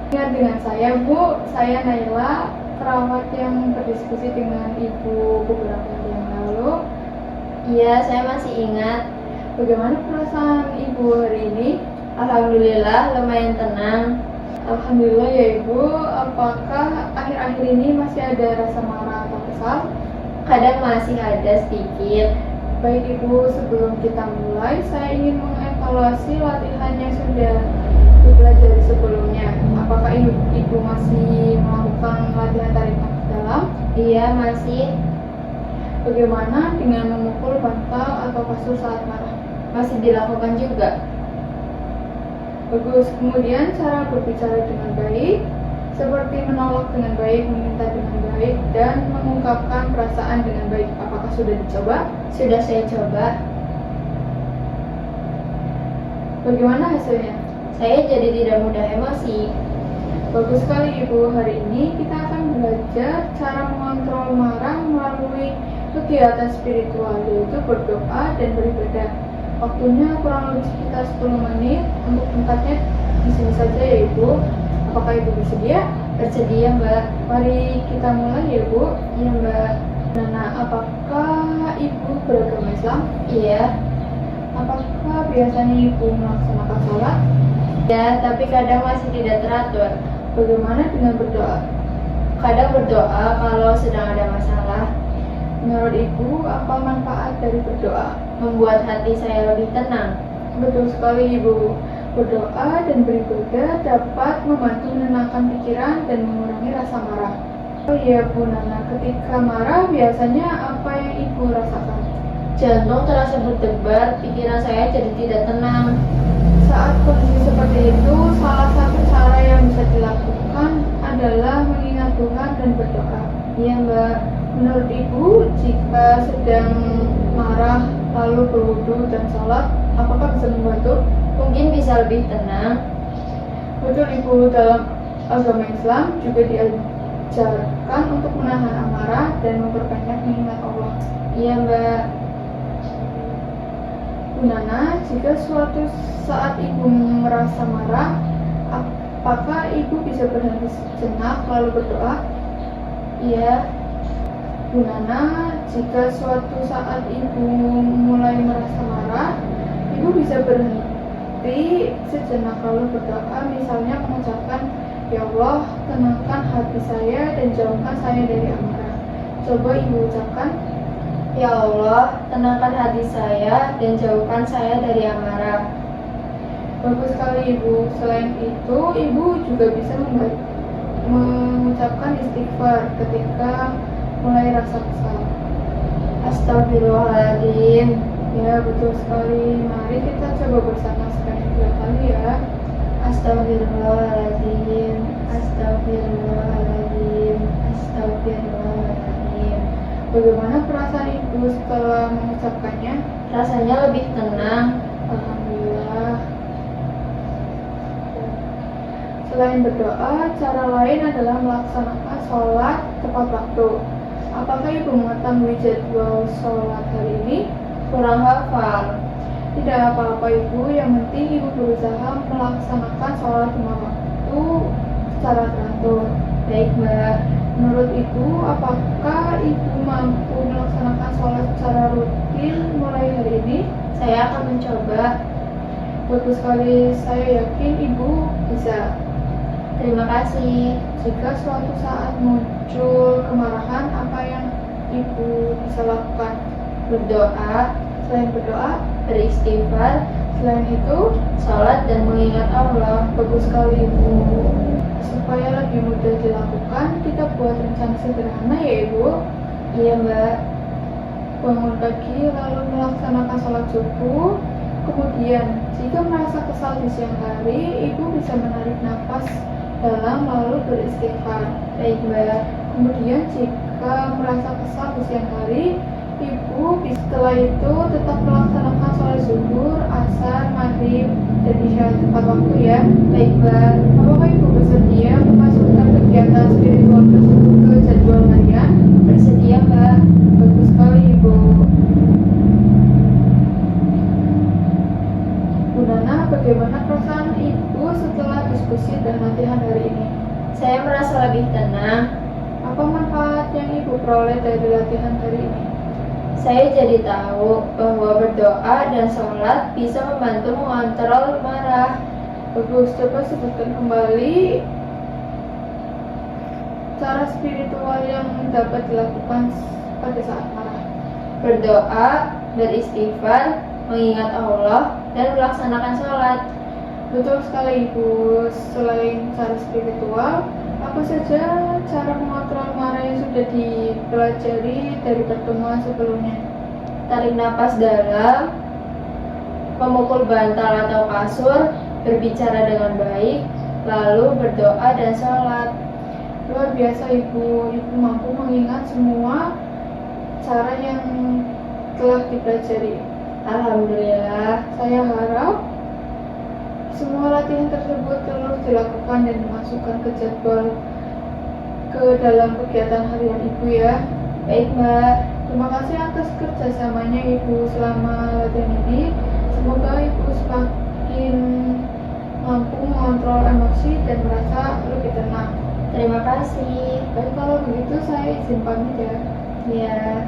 Ingat dengan saya, Bu. Saya Naila, perawat yang berdiskusi dengan Ibu beberapa hari yang lalu. Iya, saya masih ingat. Bagaimana perasaan Ibu hari ini? Alhamdulillah, lumayan tenang. Alhamdulillah ya Ibu. Apakah akhir-akhir ini masih ada rasa marah atau kesal? Kadang masih ada sedikit. Baik Ibu, sebelum kita mulai, saya ingin mengevaluasi latihan yang sudah dipelajari sebelumnya. Apakah Ibu masih melakukan latihan tarik nafas dalam? Iya, masih. Bagaimana dengan memukul bantal atau kasur saat marah? Masih dilakukan juga. Bagus. Kemudian cara berbicara dengan baik, seperti menolak dengan baik, meminta dengan baik, dan mengungkapkan perasaan dengan baik. Apakah sudah dicoba? Sudah saya coba. Bagaimana hasilnya? Saya jadi tidak mudah emosi. Bagus sekali Ibu. Hari ini kita akan belajar cara mengontrol marah melalui kegiatan spiritual, yaitu berdoa dan beribadah. Waktunya kurang lebih sekitar 10 menit. Untuk tempatnya di sini saja ya Ibu. Apakah Ibu bersedia? Bersedia, Mbak. Mari kita mulai ya Bu. Iya, Mbak. Nana, apakah Ibu beragama Islam? Iya. Apakah biasanya Ibu melaksanakan sholat? Ya, tapi kadang masih tidak teratur. Bagaimana dengan berdoa? Kadang berdoa kalau sedang ada masalah. Menurut Ibu, apa manfaat dari berdoa? Membuat hati saya lebih tenang. Betul sekali Ibu. Berdoa dan beribadah dapat membantu menenangkan pikiran dan mengurangi rasa marah. Oh iya Bu Nana, ketika marah biasanya apa yang Ibu rasakan? Jantung terasa berdebar, pikiran saya jadi tidak tenang. Saat kondisi seperti itu, salah satu cara yang bisa dilakukan adalah mengingat Tuhan dan berdoa. Iya, Mbak. Menurut Ibu, jika sedang marah lalu berwudu dan sholat, apakah bisa membantu? Mungkin bisa lebih tenang. Betul Ibu, dalam agama Islam juga diajarkan untuk menahan amarah dan memperbanyak mengingat Allah. Iya, Mbak. Bu Nana, jika suatu saat Ibu merasa marah, apakah Ibu bisa berhenti sejenak lalu berdoa? Iya. Bu Nana, jika suatu saat Ibu mulai merasa marah, Ibu bisa berhenti sejenak lalu berdoa, misalnya mengucapkan, "Ya Allah, tenangkan hati saya dan jauhkan saya dari amarah." Coba Ibu ucapkan. Ya Allah, tenangkan hati saya dan jauhkan saya dari amarah. Bagus sekali Ibu. Selain itu, Ibu juga bisa mengucapkan istighfar ketika mulai rasa kesal. Astagfirullahaladzim. Ya, betul sekali. Mari kita coba bersama sekali 3 kali ya. Astagfirullahaladzim. Astagfirullahaladzim. Astagfirullahaladzim. Bagaimana perasaan Ibu setelah mengucapkannya? Rasanya lebih tenang. Alhamdulillah. Selain berdoa, cara lain adalah melaksanakan sholat tepat waktu. Apakah Ibu mengetahui jadwal sholat hari ini? Kurang hafal. Tidak apa-apa Ibu, yang penting Ibu berusaha melaksanakan sholat lima waktu secara teratur. Baik, Mbak. Menurut Ibu, apakah Ibu mampu melaksanakan sholat secara rutin mulai hari ini? Saya akan mencoba. Bagus sekali, saya yakin Ibu bisa. Terima kasih. Jika suatu saat muncul kemarahan, apa yang Ibu bisa lakukan? Berdoa, Selain berdoa, beristighfar, selain itu, sholat dan mengingat Allah. bagus sekali Ibu. Supaya lebih mudah dilakukan, kita buat rencana sederhana ya Ibu. Iya, Mbak. Bangun pagi lalu melaksanakan sholat subuh. Kemudian, jika merasa kesal di siang hari, Ibu bisa menarik nafas dalam lalu beristighfar. Baik, Mbak. Kemudian, jika merasa kesal di siang hari, Ibu setelah itu tetap melaksanakan sholat zuhur, asar, maghrib, dan isya tepat waktu ya. Baik, Mbak. Apakah Ibu bersedia memasukkan kegiatan spiritual tersebut ke jadwal harian? Bersedia, Mbak. Bagus sekali Ibu. Bu Nana, bagaimana perasaan Ibu setelah diskusi dan latihan hari ini? Saya merasa lebih tenang. Apa manfaat yang Ibu peroleh dari latihan hari ini? Saya jadi tahu bahwa berdoa dan sholat bisa membantu mengontrol marah. Bagus, coba sebutkan kembali cara spiritual yang dapat dilakukan pada saat marah. Berdoa, beristighfar, mengingat Allah, dan melaksanakan sholat. Betul sekali Ibu. Selain cara spiritual, apa saja cara mengontrol marah yang sudah dipelajari dari pertemuan sebelumnya? Tarik napas dalam, memukul bantal atau kasur, berbicara dengan baik, lalu berdoa dan sholat. Luar biasa Ibu. Ibu mampu mengingat semua cara yang telah dipelajari. Alhamdulillah. Saya harap semua latihan tersebut terus dilakukan dan dimasukkan ke jadwal ke dalam kegiatan harian Ibu ya. Baik, Mbak. Terima kasih atas kerjasamanya Ibu selama latihan ini. Semoga Ibu semakin mampu mengontrol emosi dan merasa lebih tenang. Terima kasih. Baik, kalau begitu saya izin pamit ya. Ya.